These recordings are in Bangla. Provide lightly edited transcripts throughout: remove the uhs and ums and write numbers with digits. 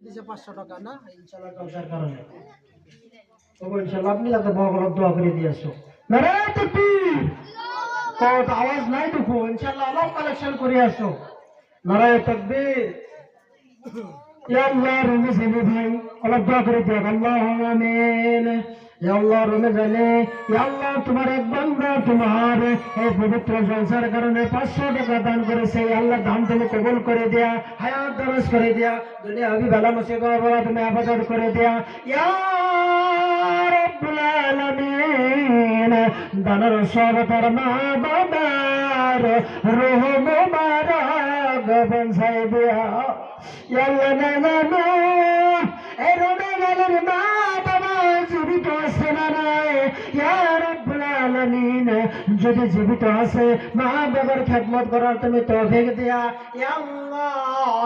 দিছে 500 টাকা না ইনশাআল্লাহ জলসার কারণে তবে ইনশাআল্লাহ আপনি যাতে ভগবান দোয়া করে দিয়েছো নারে তাকবীর কত আওয়াজ নাই দেখো ইনশাআল্লাহ আল্লাহ কালেকশন করে আসো নারে তাকবীর ইয়া আল্লাহ রমজানে ভাই আল্লাহ দোয়া করে দিও আল্লাহ আমিন ইয়া আল্লাহ রমজানে ইয়া আল্লাহ তোমার এক বান্দা তোমার এই পবিত্র জলসার কারণে 500 টাকা দান করেছে ইয়া আল্লাহ দান তুমি কবুল করে দেয়া হায়াত দারাজ করে দেয়া দুনিয়া আবি বালা মুসিবত বলা তুমি হেফাজত করে দেয়া ইয়া রাব্বুল আলামিন দানের সব তার মা বাবার রূহ মুবারক বনসাই দেয়া ইয়া আল্লাহ নানা এই রমজানের মা বাবা জীবিত আছে না নাই ইয়া রাব্বুল আলামিন যদি জীবিত আছে মা বাবার খেদমত করার তুমি তৌফিক দিয়া ইয়া আল্লাহ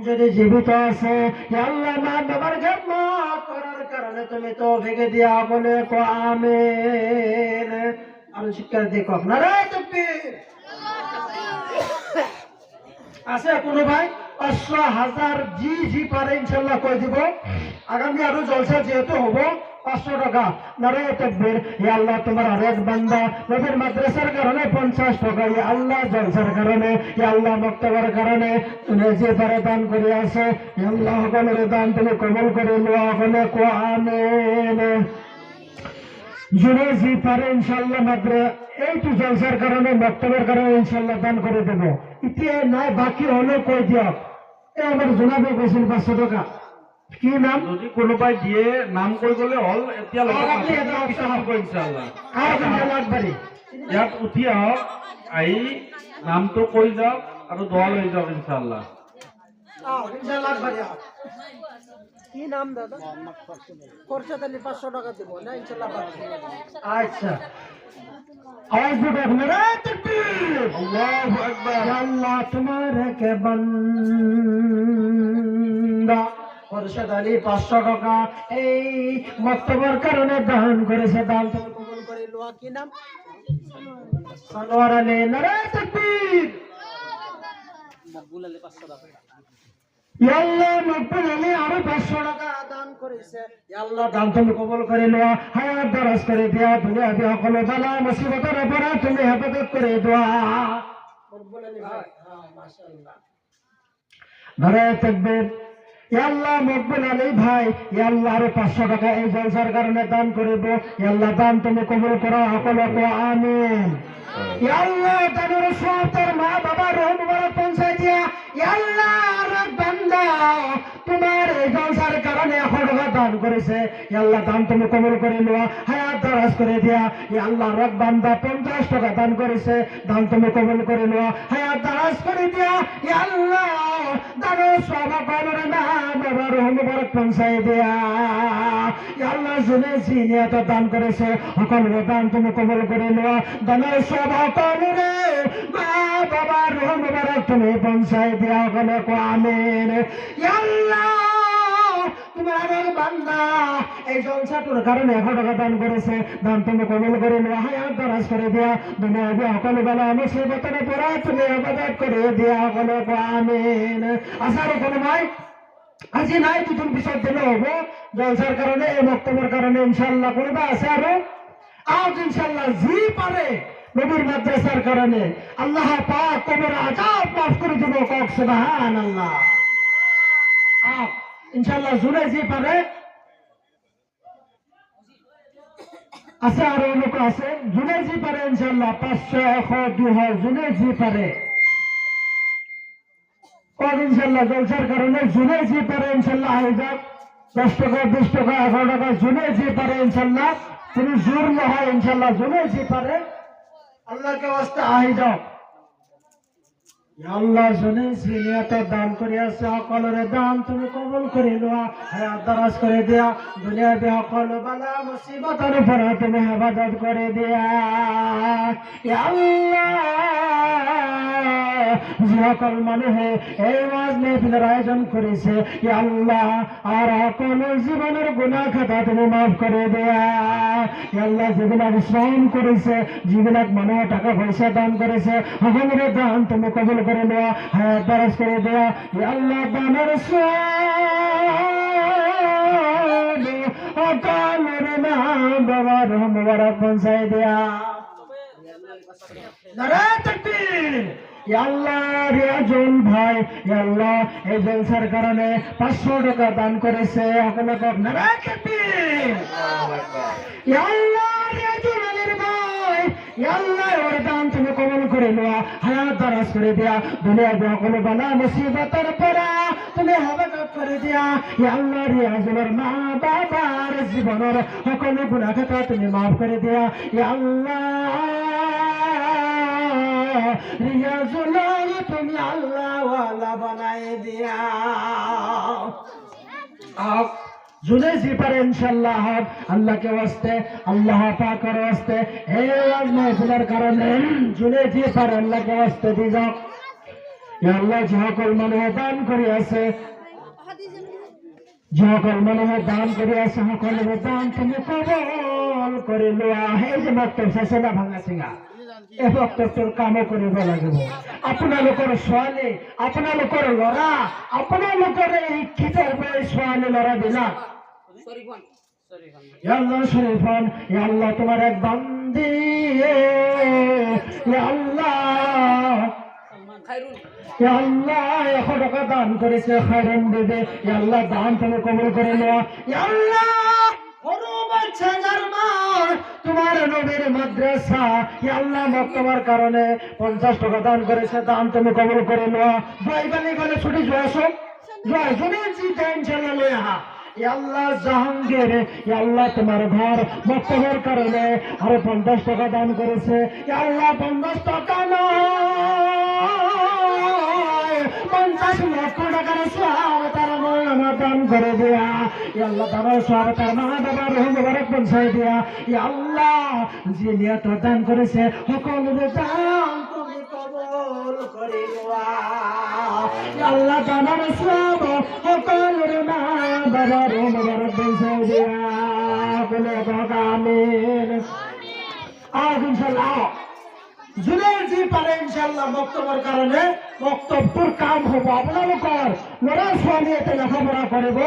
যদি জীবিত আছে ইয়া আল্লাহ মা বাবার খেদমত করার কারণে তুমি তৌফিক দিয়া বলে কো আমিন আর শিক্ষা দেখো আপনারা তাকবীর আছে কোনো ভাই 500,000 জি পারে ইনশাআল্লাহ কই দিব আগামী আরো জলসা যেহেতু হবো 500 টাকা নারে তাকবীর ইয়া আল্লাহ তোমার আরেক বান্দা নবীর মাদ্রাসার কারণে 50 টাকা ইয়া আল্লাহ জলসার কারণে ইয়া আল্লাহ মক্তবার কারণে তুমি যে পারে দান করে আছে ইয়া আল্লাহ সকলের দান তুমি কবুল করে লও বলে কো আমিন জুড়ে জি পারে ইনশাআল্লাহ মাত্র এইটু জলসার কারণে মক্তবের কারণে ইনশাআল্লাহ দান করে দেব ইতিয়ে নাই বাকি হলো কই দিও এ আমার জনাবে কইছিল 500 টাকা কি নাম যদি কোনোবাই দিয়ে নাম কৈ গলে হল এতিয়া আপনি এটা অপশন হ'ব ইনশাআল্লাহ আর ইনশাআল্লাহ বাড়ি ইয়াত উঠি আহক আহি নামটো কৈ যাওক আৰু দোৱা লৈ যাওক ইনশাআল্লাহ ইনশাআল্লাহ বাড়ি কি নাম দাদা খরচা তাহলে 500 টাকা দেব না ইনশাআল্লাহ বাড়ি আচ্ছা আওয়াজ দিতে আপনারা তাকবীর আল্লাহু আকবার আল্লাহ তোমার কে বান্দা খরচা আলী 500 টাকা এই মক্তবার কারণে দান করেছে দান তুমি কবুল করে লওয়া কি নাম সানোয়ার আলী নারে তাকবীর মকবুল আলী 500 টাকা ইয়া আল্লাহ মকবুল আলী আরো 500 টাকা দান করেছে ইয়া আল্লাহ দান তুমি কবুল করে লওয়া হায়াত দারাজ করে দেয়া দুনিয়া বি সকল বালা মুসিবতের উপরে তুমি হেফাজত করে দেয়া মকবুল আলী ভাই হ্যাঁ মাশাআল্লাহ নারে তাকবীর ইয়া আল্লাহ মকবুল আলী ভাই ইয়া আল্লাহ আরো 500 টাকা এই জলসার কারণে দান করিব ইয়া আল্লাহ দান তুমি কবুল করো সকলকে আমিন ইয়া আল্লাহ তাদের সব তার মা বাবা রূহ মুবারক পৌঁছায় দিয়া ইয়া আল্লাহ আর বান্দা তোমার এই জলসার কারণে 100 টাকা দান করেছে ইয়া আল্লাহ দান তুমি কবুল করে লওয়া হায়াত দারাজ করে দিয়া ইয়া আল্লাহ আর বান্দা 50 টাকা দান করেছে দান তুমি কবুল করে লওয়া হায়াত দারাজ করে দিয়া ইয়া আল্লাহ দানের সব কবরে না বাবা রূহ মুবারক পৌঁছায় দিয়া ইয়া আল্লাহ শুনে সিনিয়ত দান করেছে সকলের দান তুমি কবুল করে লওয়া দানের সব কবরে মা বাবা রূহ মুবারক তুমি পৌঁছায় দিয়া সকলে কো আমিন ইয়া আল্লাহ তোমার এক বান্দা এই জলসাটার কারণে 100 টাকা দান করেছে দান তুমি কবুল করে লওয়া হায়াত দারাজ করে দিয়া দুনিয়া বি সকল বালা মুসিবতের উপরে তুমি হেফাজত করে দিয়া সকলে কো আমিন আসার কোনো ভাই আজি নাই দুদিন পিছত দিলে হবো জলসার কারণে এই বক্তব্যের কারণে ইনশাআল্লাহ কোনটা আছে আরো আজ ইনশাআল্লাহ জি পারে নবীর মাদ্রাসার কারণে আল্লাহ পাক কবর আযাব মাফ করে দিব কক সুবহানাল্লাহ আপ ইনশাআল্লাহ জুড়ে জি পারে আছে আরো লোক আছে জুড়ে জি পারে ইনশাআল্লাহ 500 100 200 জুড়ে জি পারে और इंशाल्लाह जलसार কারণে জুনে জি পারে ইনশাআল্লাহ আই যাক 10 টাকা 20 টাকা 11 টাকা জুনে জি পারে ইনশাআল্লাহ তুমি জোর না হয় ইনশাআল্লাহ জুনে জি পারে আল্লাহ কে ওয়াস্তে আই যাও ইয়া আল্লাহ জুনে সিনিয়ত দান করিয়া সকলের দান তুমি কবুল করে লওয়া হায়াত দারাজ করে দেয়া দুনিয়া বি সকল বালা মুসিবতের উপরে তুমি হেফাজত করে দেয়া ইয়া আল্লাহ সকল মানুষে এই ওয়াজ মাহফিলের আয়োজন করেছে ইয়া আল্লাহ আর কোন জীবনের গুনাহ খাতা তুমি মাফ করে দেয়া ইয়া আল্লাহ যেগুলা শ্রম করেছে যেগুলা মানুষ টাকা পয়সা দান করেছে সকলের দান তুমি কবুল করে নেওয়া, হায়াত দারাজ করে দেয়া। ইয়া আল্লাহ দানের সওয়াব অকালের মা বাবার মোবারক পৌঁছায় দেয়া। নারায়ে তাকবীর। ইয়া আল্লাহ রিয়াজুল ভাই, ইয়া আল্লাহ এই জলসার কারণে 500 টাকা দান করেছে, এখন নারায়ে তাকবীর। ইয়া আল্লাহ রিয়াজুল আলীর ভাই, ইয়া আল্লাহ ওর দান তুমি কবুল করে নেওয়া, হায়াত দারাজ করে দেয়া, দুনিয়ার কোনো বালা মুসিবতের পরা তুমি হেফাজত করে দিয়া। ইয়া আল্লাহ রিয়াজুলের মা বাবার জীবনের সকল গুনাহ খাতা তুমি মাফ করে দেয়া। ইয়া আল্লাহ রিয়াজুল আলী তুমি আল্লাহ ওয়ালা বানায় দিয়া। आप जुने जी पर इंशाल्लाह अल्लाह के वास्ते, अल्लाह पाक के वास्ते हे आज महफिलर कारणे जुने जी पर अल्लाह के वास्ते दी जाओ। या अल्लाह जहकल मने दान करि আছে, जहकल मने दान करि আছে, সকল দান তুমি কবুল করে লওয়া। হে যে মক্তব শেষে না ভাঙা সিঙ্গা এই বক্তব্যের কামও কৰিব লাগিব। আপোনালোকৰ ছোৱালী, আপোনালোকৰ ল'ৰা, আপোনালোকৰ এই শিক্ষিত ছোৱালী ল'ৰাবিলাক ইয়া আল্লাহ শরীফান, ইয়া আল্লাহ তোমার এক বান্দি, ইয়া আল্লাহ ইয়া আল্লাহ 100 টাকা দান করেছে, খায়রান দেবে। ইয়া আল্লাহ দান তুমি কবুল করে নাও। ইয়া আল্লাহ তোমার নবীর মাদ্রাসা ইয়া আল্লাহ মক্তবার কারণে 50 টাকা দান করেছে, দান তুমি কবুল করে নাও। জয় গালি গালে ছুটি জয়সো জয় জুনে জিতে ইনশাআল্লাহ লয়া। ইয়া আল্লাহ জাহাঙ্গীর, ইয়া আল্লাহ তোমার ঘর মক্তবার কারণে আরো 50 টাকা দান করেছে। ইয়া আল্লাহ 50 টাকা নয় 50 লক্ষ টাকার সওয়াব তার মৌলানা দান করে দেয়া। ইয়া আল্লাহ তার সওয়াব তার মা বাবার রুহ মুবারক পৌঁছায় দেয়া। ইয়া আল্লাহ যে নিয়ত দান করেছে সকলের দান তুমি কবুল করে নেওয়া। ইয়া আল্লাহ তার সওয়াব সকলের মা বাবার রুহ মুবারক পৌঁছায় দেয়া। বলে আমিন। আর ইনশাআল্লাহ জুনের জি পারে ইনশাআল্লাহ বক্তব্যের কারণে বক্তব্যের কাম হব, আপনাদের লড়া ছোৱালী এতে লেখাপড়া করব।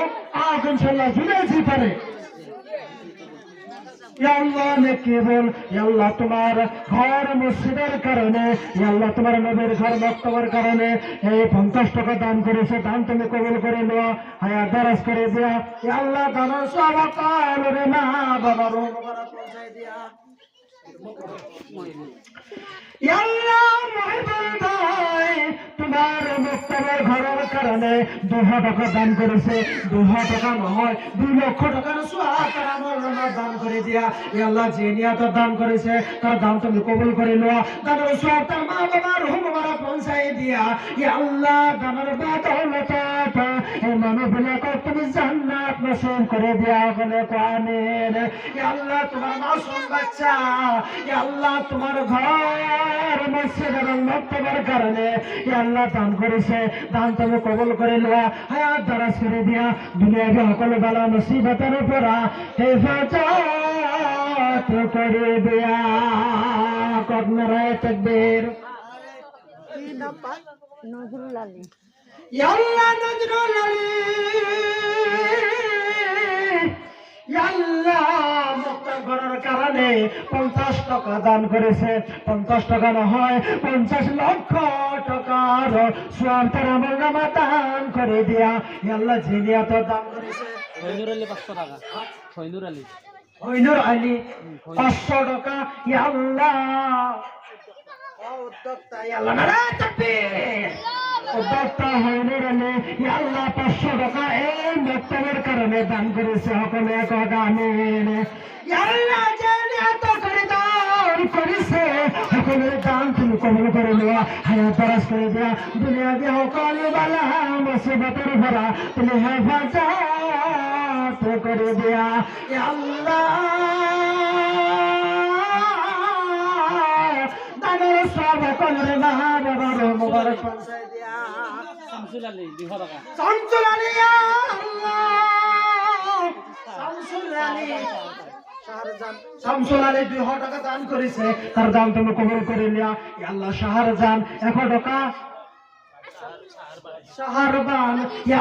আজ ইনশাআল্লাহ জুনের জি পারে। ইয়া আল্লাহ নে কেবল ইয়া আল্লাহ তোমার ঘর মসজিদের কারণে, ইয়া আল্লাহ তোমার নবীর ঘর বক্তব্যের কারণে এই 50 টাকা দান করেছে, দান তুমি কবুল করে নেওয়া, হায়াত দারাজ করে দেয়া। ইয়া আল্লাহ দানের সওয়াব কালের মা বাবার রুহ মুবারক পৌঁছায় দেয়া। ইয়া আল্লাহ মহিবুল ভাই তোমার মুক্তবের ঘরের কারণে 200 টাকা দান করেছে, 200 টাকা নয় 2 লক্ষ টাকার সওয়াব তার মৌলানা দান করে দিয়া। ইয়া আল্লাহ যে নিয়ত দান করেছে তার দান তুমি কবুল করে নাও, দানের সওয়াব তার মা বাবার রুহ মুবারক পৌঁছায় দিয়া। ইয়া আল্লাহ দানের বদৌলত এই মানবগুলোকে তুমি জান্নাত নসিব করে দিয়া। বলে আমিন। ইয়া আল্লাহ তোমার মাসুম বাচ্চা, ইয়া আল্লাহ তোমার ঘর মসজিদ এবং মক্তবের কারণে ইয়া আল্লাহ দান করেছে, দান তুমি কবুল করে নেওয়া, হায়াত দারাজ করে দিয়া। দুনিয়ার সকল বালা মুসিবতের উপর হেফাজত করে দিয়া। কত নারায়ে তাকবীর। কি নাম পায়? নজরুল আলী। ইয়া আল্লাহ নজরুল আলী, ইয়া আল্লাহ মুক্তবরের কারণে 50 টাকা দান করেছে, 50 টাকা নয় 50 লক্ষ টাকার সওয়াব তার আমলনামা দান করে দিয়া। ইয়া আল্লাহ যে নিয়ত দান করেছে হইনুর আলী 500 টাকা। হইনুর আলী হইনুর আলী 500 টাকা। ইয়া আল্লাহ উদ্যোক্তা, ইয়া আল্লাহ নারায়ে তাকবীর। উদ্যোক্তা হইনুর আলী ইয়া আল্লাহ 500 টাকা এই মক্তবের কারণে দান করেছে, সকলে কত আমিন। ইয়া আল্লাহ যে নিয়ত করে দান করেছে সকলের দান তুমি কবুল করে নেওয়া, হায়াত দারাজ করে দেয়া। দুনিয়াতে সকল বালা মুসিবতের ভরা তুমি হেফাজত করে দেয়া। ইয়া আল্লাহ দানের সওয়াব সকলের মা বাবার রুহ মুবারক পৌঁছায় দেয়া। শামসুল আলী 200 টাকা। শামসুল আলী ইয়া আল্লাহ, শামসুল আলী শাহজাহান, শামসুল আলী 200 টাকা দান করেছে, তার দান তুমি কবুল করে নিয়া। ইয়া আল্লাহ শাহজাহান 100 টাকা শাহরবান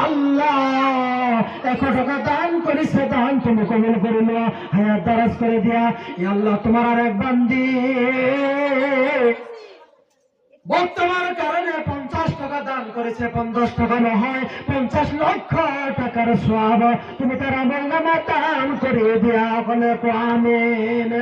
আল্লাহ 1 টাকা দান করেছে, দান তুমি কবুল করে নেওয়া, হায়াত দারাজ করে দিয়া। আল্লাহ তোমার আর এক বান্দি বর্তমান কারণে 50 টাকা দান করেছে, 50 টাকা নয় 50 লক্ষ টাকার সওয়াব তুমি তার আমল নামা দান করে দিয়া। বলে আমিন।